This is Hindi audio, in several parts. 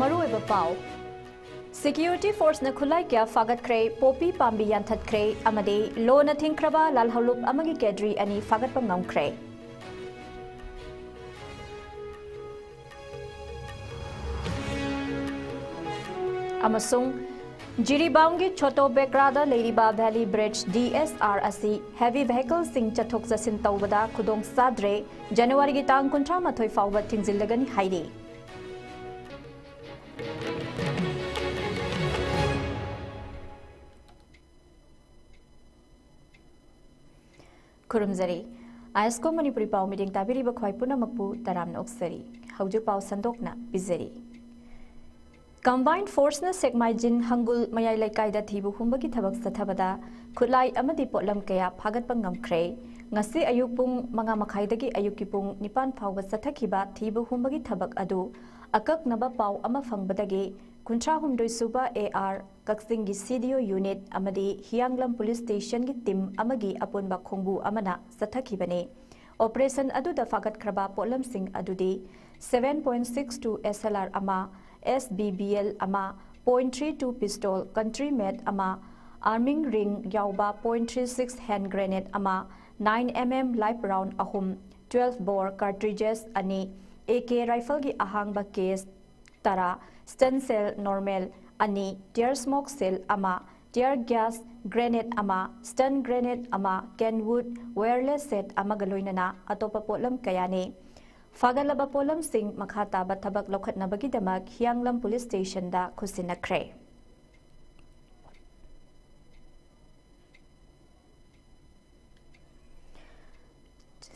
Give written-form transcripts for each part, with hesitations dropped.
मरुएब पाव सिक्योरिटी फोर्स न खुलाई क्या फागतख्रे पोपी पाम्बी यान्थतख्रे अमदे लोन थिंख्रबा लालहौलुप अमगी केड्री अनि फागतप ngamख्रे अमसुंग जिरीबांगी छोटो बेक्रादा लेरिबा वैली ब्रिज DSR असि हेवी व्हीकल सिंग चथोक चसिन तौबदा खुदोंग साद्रे जनवरी की तांग 38 फाउबा थिंगजिलगनी हाइरे खुरुमजरी ISCOM मणिपुरी पाव मीटिंग ताबिरिबा ख्वाइ पुनमकपु तराम ओक्सरी हौजु पाव संदोकना बिजरी कंबाइंड फोर्स न सेकमाइजिन हंगुल मयाई लेकाइदा थीबु हुंबगी थबक सथबदा खुलाई अमदी पोलम कया फागतपा ngamख्रे ngasi ayuk pung 5 मखाइदगी अयुक की पुंग 9 फाउबा सथखिबा थीबु हुंबगी थबक अदु अकक नबा पाव अमा फंगबदगे कुंट्रा हुमदोइ सुबा AR कक्सिंग की CDO यूनिट अमदी हियांगलम पुलिस स्टेशन की टीम अमगी अपुनबा खोंगबु अमना सथखिबने ऑपरेशन अदुदा फागतख्रबा पोलम सिंग अदुदी 7.62 SLR अमा SBBL अमा .32 पिस्टल कंट्री मेड अमा आर्मिंग रिंग याउबा .36 हैंड ग्रेनेड अमा 9mm लाइफ राउंड अहुम 12 बोर कार्ट्रिजेस अनि AK राइफल की अहांगबा केस तरा स्टन सेल नॉर्मल अनि टियर स्मोक सेल अमा टियर गैस ग्रेनेड अमा स्टन ग्रेनेड अमा कैनवुड वायरलेस सेट अमा गलोइनना अतोपा पोलम कयाने फागलबा पोलम सिंह मखाताबा थबक लौखटनबगीदमक हियांगलम पुलिस स्टेशन दा खुसिनख्रे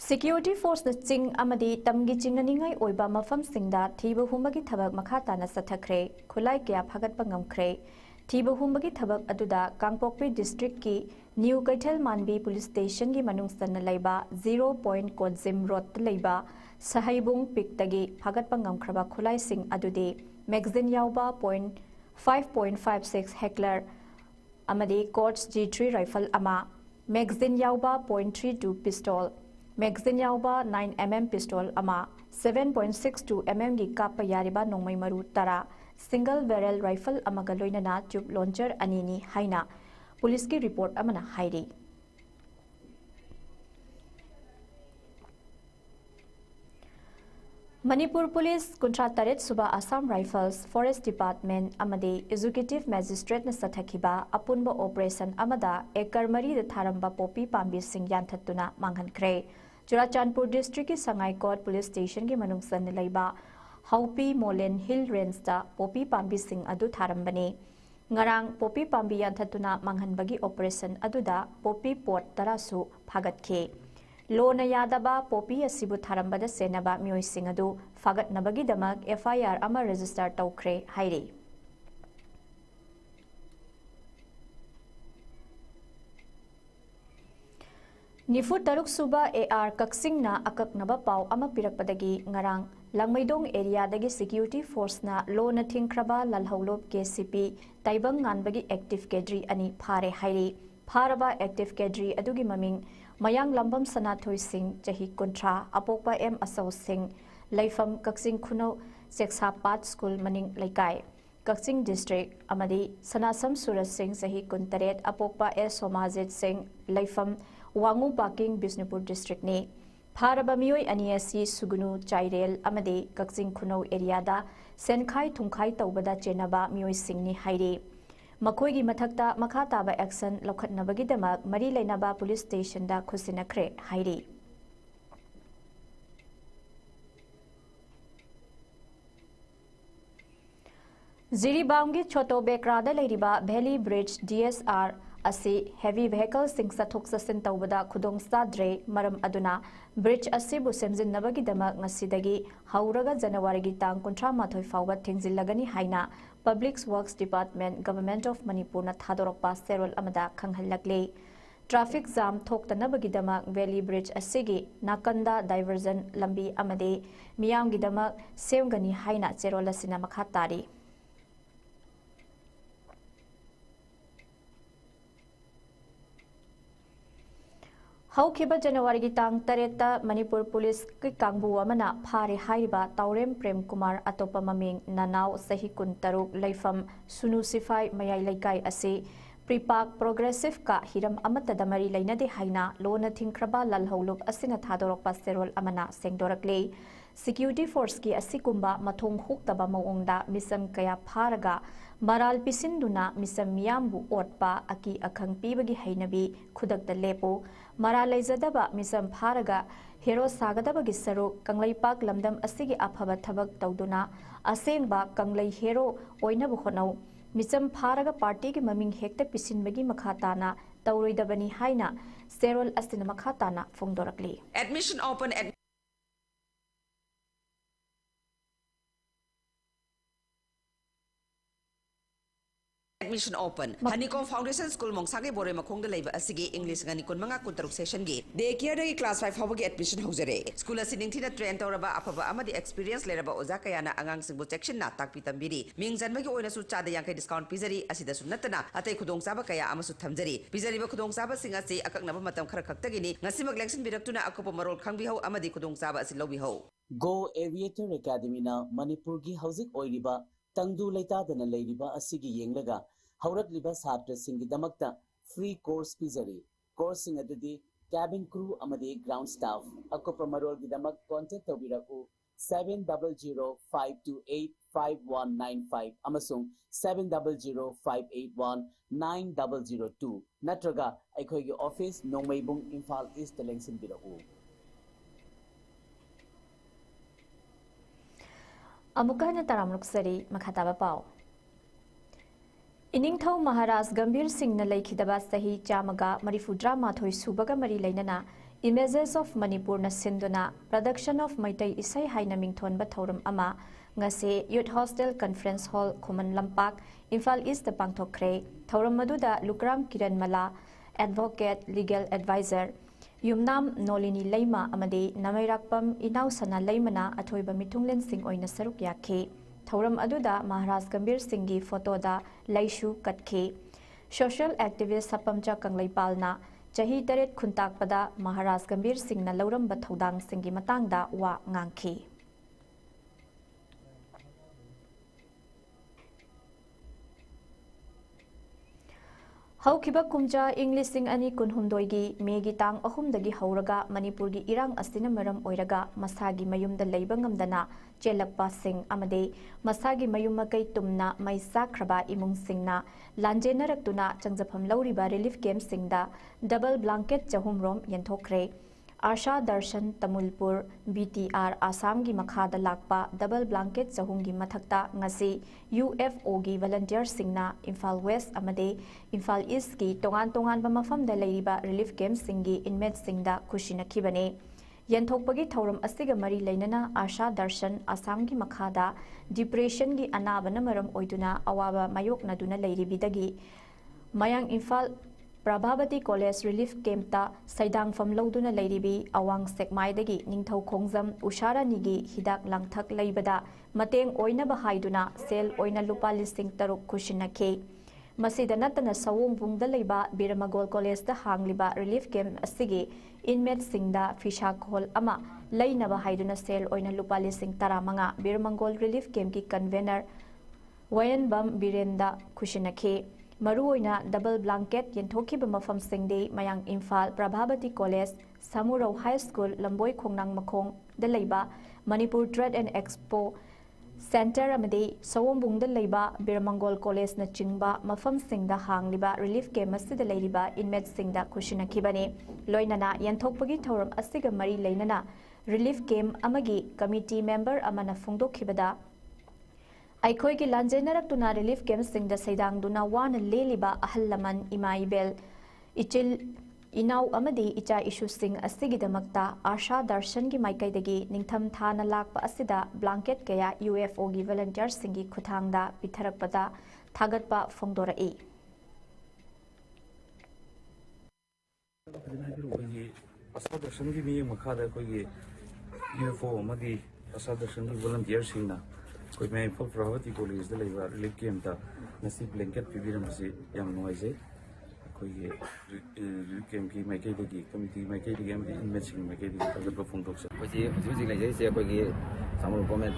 सिक्योरिटी फोर्स न चिंग अमदी तमगी चिंगनिंगाई ओइबा मफम सिंगदा थीबु हुंबगी थबक मखाताना सथख्रे खुलाई क्या फागतपा ngamख्रे थीबु हुंबगी थबक अदुदा कांगपोकपी डिस्ट्रिक्ट की New Keithelmanbi police station की मनुंगसन लैबा 0 पॉइंट कोजिम रोड लैबा सहाइबुंग पिकतगी फागतपा ngamख्रबा खुलाई सिंग अदुदी मैगजीन याउबा 5.56 हेक्लर अमदी कोट्स G3 राइफल अमा मैगजीन याउबा .32 पिस्टल मैगजीन याउबा 9mm पिस्टल अमा 7.62 mm की काप यारिबा नोंमै मरु तरा सिंगल बैरल राइफल अमगा लोइनना ट्यूब लॉन्चर अनिनी हाइना पुलिस की रिपोर्ट अमना हाइरी मणिपुर पुलिस 53 सुबा असम राइफल्स फॉरेस्ट डिपार्टमेंट अमदे एजुकेटिव मैजिस्ट्रेट न सथखिबा अपुनबा ऑपरेशन अमदा एकर मरी द थारंबा पोपी पाम्बी सिंह यानथतुना मांगहनख्रे चुराचांदपुर डिस्ट्रिक्ट की संगाईकोट पुलिस स्टेशन के मनुंगसन लैबा हौपी मोलेन हिल रेंज दा पोपी पाम्बी सिंह अदु थारंबने ngarang popi pambi yanthатуна manghanbagi operation aduda popi pot tarasu phagatke lona yadaba popi asibu tharambada senaba mioi sing adu phagatnabagi damak FIR ama register tawkhre hairi निफु तरुक सुबा AR कक्सिंग ना अकक नबा पाव अमा पिरकपदगी ngarang langmaidong area dagi security force na lo na thingkraba lalhaulob KCP taibang nganbagi active cadre ani phare hairi pharaba active cadre adugi maming mayang lambam sanathoi singh chahi kontra apokpa M asau singh laifam kaksing khuno seksa pat school maning laikai kaksing district amadi sanasam surat singh sahi kuntaret apokpa S somajit singh laifam वांगू पाकिंग बिष्णुपुर डिस्ट्रिक्ट ने फारबा मियोय अनियसी सुगुनु चाइरेल अमदे कक्सिंग खुनौ एरियादा सेनखाई थुंखाई तौबदा चेनबा मियोय सिंहनी हाइरे मखोयगी मथक्ता मखा ताबा एक्शन लौखटनबगीदमक मरी लेनबा पुलिस स्टेशन दा खुसिनख्रे हाइरे जिरीबांगी छोटो बेक्रादा लेरिबा वैली ब्रिज DSR असी हेवी व्हीकल सिंग सथोक ससिन तौबदा खुदोंग साद्रे मरम अदुना ब्रिज असिबु सेमजिनबगीदमक ngasiदगी हौरगा जनवरी की तांग 38 फाउबा थिंगजिलगनी हाइना public works department government of Manipur न थादोरकपा सेरोल अमदा खंगहलकले ट्रैफिक जाम थोक्तनबगीदमक वैली ब्रिज असिगी नाकंदा डाइवर्जन लंबी अमदे मियामगीदमक सेमगनी हाइना सेरोल असिना मखा तारी ꯍꯧꯈꯤꯕ ꯖꯅꯋꯥꯔꯤꯒꯤ ꯇꯥꯡ 8ꯇ ꯃꯅꯤꯄꯨꯔ ꯄꯨꯂꯤꯁꯀꯤ ꯀꯥꯡꯕꯨ ꯑꯃꯅ ꯐꯥꯔꯦ ꯍꯥꯏꯔꯤꯕ ꯇꯥꯎꯔꯦꯝ ꯄ꯭ꯔꯦꯝ ꯀꯨꯃꯥꯔ ꯑꯇꯣꯞꯄ ꯃꯃꯤꯡ ꯅꯅꯥꯎ ꯆꯍꯤ 16 ꯂꯩꯐꯝ ꯁꯨꯅꯨ ꯁꯤꯐꯥꯏ ꯃꯌꯥꯏ ꯂꯩꯀꯥꯏ ꯑꯁꯤ ꯄ꯭ꯔꯤꯄꯥꯛ ꯄ꯭ꯔꯣꯒ꯭ꯔꯦꯁꯤꯚꯀ ꯍꯤꯔꯝ ꯑꯃꯠꯇꯗ ꯃꯔꯤ ꯂꯩꯅꯗꯦ ꯍꯥꯏꯅ ꯂꯣꯟꯅ ꯊꯤꯡꯈ꯭ꯔꯕ ꯂꯜꯍꯧꯂꯨꯞ ꯑꯁꯤꯅ ꯊꯥꯗꯣꯔꯛꯄ ꯆꯦꯔꯣꯜ ꯑꯃꯅ ꯁꯦꯡꯗꯣꯔꯛꯂꯤ꯫ ꯁꯦꯀ꯭ꯌꯨꯔꯤꯇꯤ ꯐꯣꯔꯁꯀꯤ ꯑꯁꯤꯒꯨꯝꯕ ꯃꯊꯣꯡ ꯍꯨꯛꯇꯕ ꯃꯑꯣꯡꯗ ꯃꯤꯆꯝ ꯀꯌꯥ ꯐꯥꯔꯒ ꯃꯔꯥꯜ ꯄꯤꯁꯤꯟꯗꯨꯅ ꯃꯤꯆꯝ ꯃꯤꯌꯥꯝꯕꯨ ꯑꯣꯠꯄ ꯑꯀꯤ ꯑꯈꯪ ꯄꯤꯕꯒꯤ ꯍꯩꯅꯕꯤ ꯈꯨꯗꯛꯇ ꯂꯦꯞꯄꯨ꯫ ꯃꯔꯥꯜ ꯂꯩꯖꯗꯕ ꯃꯤꯆꯝ ꯐꯥꯔꯒ ꯍꯦꯔꯣ ꯁꯥꯒꯗꯕꯒꯤ ꯁꯔꯨꯛ ꯀꯪꯂꯩꯄꯥꯛ ꯂꯝꯗꯝ ꯑꯁꯤꯒꯤ ꯑꯐꯕ ꯊꯕꯛ ꯇꯧꯗꯨꯅ ꯑꯁꯦꯡꯕ ꯀꯪꯂꯩ ꯍꯦꯔꯣ ꯑꯣꯏꯅꯕ ꯍꯣꯠꯅꯧ꯫ ꯃꯤꯆꯝ ꯐꯥꯔꯒ ꯄꯥꯔꯇꯤꯒꯤ ꯃꯃꯤꯡ ꯍꯦꯛꯇ ꯄꯤꯁꯤꯟꯕꯒꯤ ꯃꯈꯥ ꯇꯥꯅ ꯇꯧꯔꯣꯏꯗꯕꯅꯤ ꯍꯥꯏꯅ ꯆꯦꯔꯣꯜ ꯑꯁꯤꯅ ꯃꯈꯥ ताना फोंदोरकली। Admission open at Admission open. Honeycomb Foundation School Mongsage Bore Makongda Leba Asigi English Ngani Kun Manga Kuntaruk Session Gi. Day care day class 5 Hobagi admission Hosere. School Asing Tina Train Toraba Apaba Amadi experience Leraba Ozakayana Angang Single section na tak pitambiri. Ming Zanmagi Oina Sucha the Yanka discount Pizari Asida Sunatana, Ate Kudong Sabakaya Amasu Tamzari. Pizari Kudong Saba Singasi Akaknamatam Karakatagini, Nasimak Lection Biratuna Akopo Marol Kangbiho Amadi Kudong Saba Silobiho. Go Aviator Academy na Manipurgi Housing Oiriba, Tangdu Laita than a Ladiba Asigi Yenglaga, Howrat Liba Satra Singi Damakta, free course Pizari, coursing at the cabin crew Amadi ground staff, Akopa Marol Gidamak contact Obiraku 700-528-5195, Amasung 700-581-9002, Natraga, Aikogi Office, Nomaybung Infal East the Lengsin Biraku. अमुकाना तरामरुक सरी मखाताबा पाओ इनिंगथौ महाराज गंभीर सिंह न लेखिदबा सही चामगा मरीफुद्रा माथोई सुबगा मरी लेनना इमेजेस ऑफ मणिपुर न सिंधुना प्रोडक्शन ऑफ मैतै इसै हाइना मिंगथोनबा थौरम अमा ngase youth hostel conference hall खुमन लंपाक इम्फाल ईस्ट पांगथोखरे थौरम मदुदा लुकराम किरण मला advocate legal adviser Yumnam Nolini लैमा अमदे नमैराकपम इनाउ सना लैमना अथोइबा मिथुंगलेन सिंह ओइना सरुक याखे थौरम अदुदा महाराज गंभीर सिंह की फोटोदा लैशु कटखे सोशल एक्टिविस्ट सपमचा कंगलैपालना चही 8 खुंताकपदा महाराज गंभीर सिंह न लौरंबा थौदांग सिंह की मतंगदा वा nganखे हौखिबा कुमजा इंग्लिशिंग अनि कुनहुमदोइगी मेगी तांग अहुमदगी हौरगा मणिपुरगी इरांग अस्तिना मरम ओइरगा मसागी मयुमदा लैबा ngamdana चेलकपा सिंह अमदे मसागी मयुम मकै तुमना मै साख्रबा इमुंग सिंहना लांजेनरक्तुना चंगजफम लौरिबा रिलीफ कैंप सिंहदा डबल ब्लैंकेट चहुमरोम यंथोखरे आशा दर्शन तमुलपुर BTR आसाम की मखादा लाकपा डबल ब्लैंकेट चहुम की मथक्ता ngasi UFO की वॉलंटियर सिंहना इम्फाल वेस्ट अमदे इम्फाल ईस्ट की तोंगान तोंगान मफमदा लैरिबा रिलीफ कैंप सिंहगी इनमेट सिंहदा खुशिनखिबने यंथोकपगी थौरम असिगा मरी लैनना आशा दर्शन आसाम की मखादा डिप्रेशन की अनाबना मरम ओइदुना अवाबा मायोकनदुना लैरिबिदगी मयांग इम्फाल प्रभावती कॉलेज रिलीफ कैंपता सैदांगफम लौदुना लैरिबी अवांग सेकमाइदगी निंगथौ खोंगजम उषारानीगी हिदाक लांगथक लैबदा मतेंग ओइनबा हाइदुना सेल ओइना लुपा लिसिंग तरुक खुशिनखे मसीदा नतना सवोंगबुंगदा लैबा बिरमगोल कॉलेजदा हांगलिबा रिलीफ कैंप असिगी इनमेट सिंगदा फिशा खोल अमा लैनबा हाइदुना सेल ओइना लुपा लिसिंग 15 बिरमगोल रिलीफ कैंप की कन्वेनर वयनबम बिरेंदा खुशिनखे मरुओइना डबल ब्लैंकेट यंथोखिबा मफम सिंगदे मयांग इम्फाल प्रभावती कॉलेज सामुरौ हाई स्कूल लंबोई खोंगनांग मखोंग द लैबा Manipur trade and expo centre अमदे सवोंबुंग द लैबा बिरमंगोल कॉलेज न चिंगबा मफम सिंगदा हांगलिबा रिलीफ कैंप असिदा लैरिबा इनमेट सिंगदा खुशिनखिबने लोइनना यंथोकपगी थौरम असिगा मरी लैनना रिलीफ कैंप अमगी कमिटी मेंबर अमना फोंदोखिबदा अखोई की लांजेनरक्तुना रिलीफ कैंप सिंह द सैदांगदुना वान लेलिबा अहल लमन इमाइबेल इचिल इनाउ अमदी इचा इशु सिंह असिगिदमक्ता आशा दर्शन की माइकैदगी निंगथम थाना लाकपा असिदा ब्लैंकेट कया UFO की वॉलंटियर सिंह की खुथांगदा पिथरकपदा थागतपा फोंदोरई आशा दर्शन की भी मखादा कोई UFO अमदी आशा दर्शन की वॉलंटियर सिंहना कोई मैं Imphal Prabhavati college relief camp नसी ब्लैंकेट पीबीरमसी याम नुवाइजे ꯑꯩꯈꯣꯏꯒꯤ ꯔꯤꯂꯤꯐ ꯀꯦꯝꯞꯀꯤ ꯃꯥꯏꯀꯩꯗꯒꯤ ꯀꯝꯃꯤꯇꯤ ꯃꯥꯏꯀꯩꯗꯒꯤ ꯑꯃꯗꯤ ꯏꯟꯃꯦꯠꯁꯤꯡꯒꯤ ꯃꯥꯏꯀꯩꯗꯒꯤ ꯊꯥꯒꯠꯄ ꯐꯣꯡꯗꯣꯛꯆꯩ꯫ ꯑꯩꯈꯣꯏꯁꯤ ꯍꯧꯖꯤꯛ ꯂꯩꯖꯔꯤꯁꯦ ꯑꯩꯈꯣꯏꯒꯤ ꯁꯥꯃꯨꯔ ꯒꯣꯔꯃꯦꯟ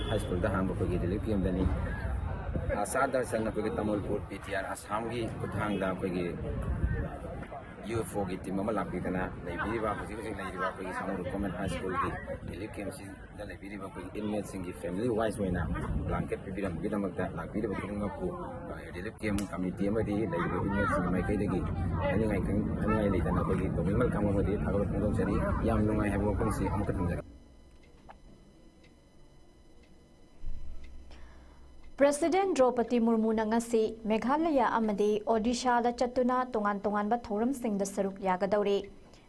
ꯍꯥꯏ ꯁ꯭ꯀꯨꯜꯗ ꯍꯥꯡꯕ ꯑꯩꯈꯣꯏꯒꯤ ꯔꯤꯂꯤꯐ ꯀꯦꯝꯞꯗꯅꯤ꯫ ꯑꯁꯥ ꯗꯔꯁꯟ ꯑꯩꯈꯣꯏꯒꯤ ꯇꯥꯃꯨꯜꯄꯨꯔ PTR ꯑꯁꯥꯝꯒꯤ ꯈꯨꯠꯊꯥꯡꯗ ꯑꯩꯈꯣꯏꯒꯤ UFOꯒꯤ ꯇꯤꯝ ꯑꯃ ꯂꯥꯛꯄꯤꯗꯅ ꯂꯩꯕꯤꯔꯤꯕ ꯍꯧꯖꯤꯛ ꯂꯩꯔꯤꯕ ꯑꯩꯈꯣꯏꯒꯤ ꯁꯥꯃꯨꯔ ꯒꯣꯔꯃꯦꯟ ꯍꯥꯏ ꯁ꯭ꯀꯨꯜꯒꯤ ꯔꯤꯂꯤꯐ ꯀꯦꯝꯞꯁꯤꯗ ꯂꯩꯕꯤꯔꯤꯕ ꯑꯩꯈꯣꯏꯒꯤ ꯏꯟꯃꯦꯠꯁꯤꯡꯒꯤ ꯐꯦꯃꯤꯂꯤ ꯋꯥꯏꯁ ꯑꯣꯏꯅ ꯕ꯭ꯂꯥꯡꯀꯦꯠ ꯄꯤꯕꯤꯔꯝꯕꯒꯤꯗꯃꯛꯇ ꯂꯥꯛꯄꯤꯔꯤꯕ ꯈꯨꯗꯤꯡꯃꯛꯄꯨ ꯔꯤꯂꯤꯐ ꯀꯦꯝꯞ ꯀꯝꯃꯤꯇꯤ ꯑꯃꯗꯤ ꯂꯩꯔꯤꯕ ꯏꯟꯃꯦꯠꯁꯤꯡꯒꯤ ꯃꯥꯏꯀꯩꯗꯒꯤ ꯍꯥꯏꯅꯤꯡꯉꯥꯏ ꯂꯩꯇꯅ ꯑꯩꯈꯣꯏꯒꯤ ꯇꯣꯃꯤꯃꯜ ꯈꯪꯕ ꯑꯃꯗꯤ ꯊꯥꯒꯠꯄ ꯐꯣꯡꯗꯣꯛꯆꯔꯤ꯫ ꯌꯥꯝ ꯅꯨꯡꯉꯥꯏ ꯍꯥꯏꯕ ꯋꯥꯐꯝꯁꯤ ꯑꯃꯨꯛꯀ ꯊꯝꯖꯒꯦ꯫ President Draupadi Murmu ngasi Meghalaya amadi Odisha da chatuna tongan-tongan ba thoram sing da saruk yagadauri.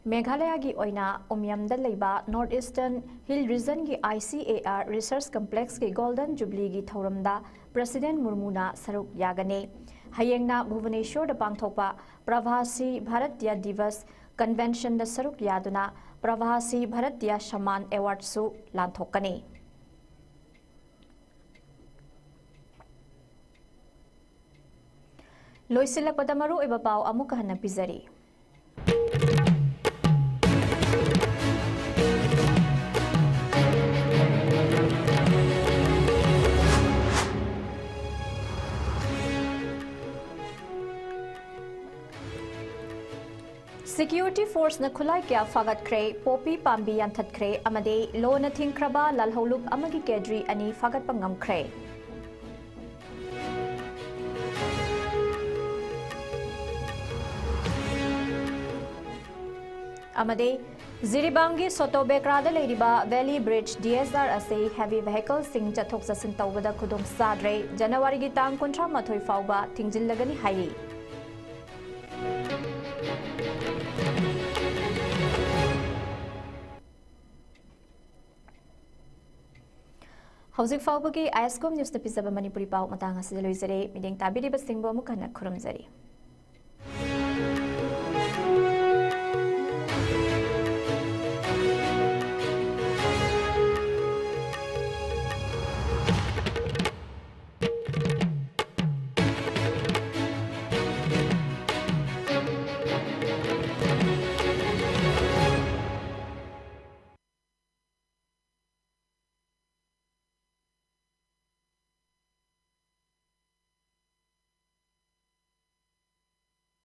Meghalaya gi oina Umyam da leiba North Eastern Hill Region gi ICAR Research Complex gi Golden Jubilee gi thoram da President Murmu na saruk yagane. Hayengna Bhubaneswar da pangthokpa Pravasi Bharatiya Divas Convention da saruk yaduna Pravasi Bharatiya Shaman Award su lanthokani. Loisilakpada maru iba pau amuka hana pizari. Security Force na khulai kya fagat kre popi pambi yanthat kre amade lo na thingkraba lalholuk amagi kedri ani fagat pangam kre. Amade Ziribangi Sotobekra da Ladiba Valley Bridge DSR ase heavy vehicle sing chathok sasin tawbada khudong sadre January gi tang 38 fauba thingjillagani hairi. Hauzik fauba ki ISCOM news na pisaba Manipuri pau matanga sa loizare mideng tabiri basingbo mukana khuramjari.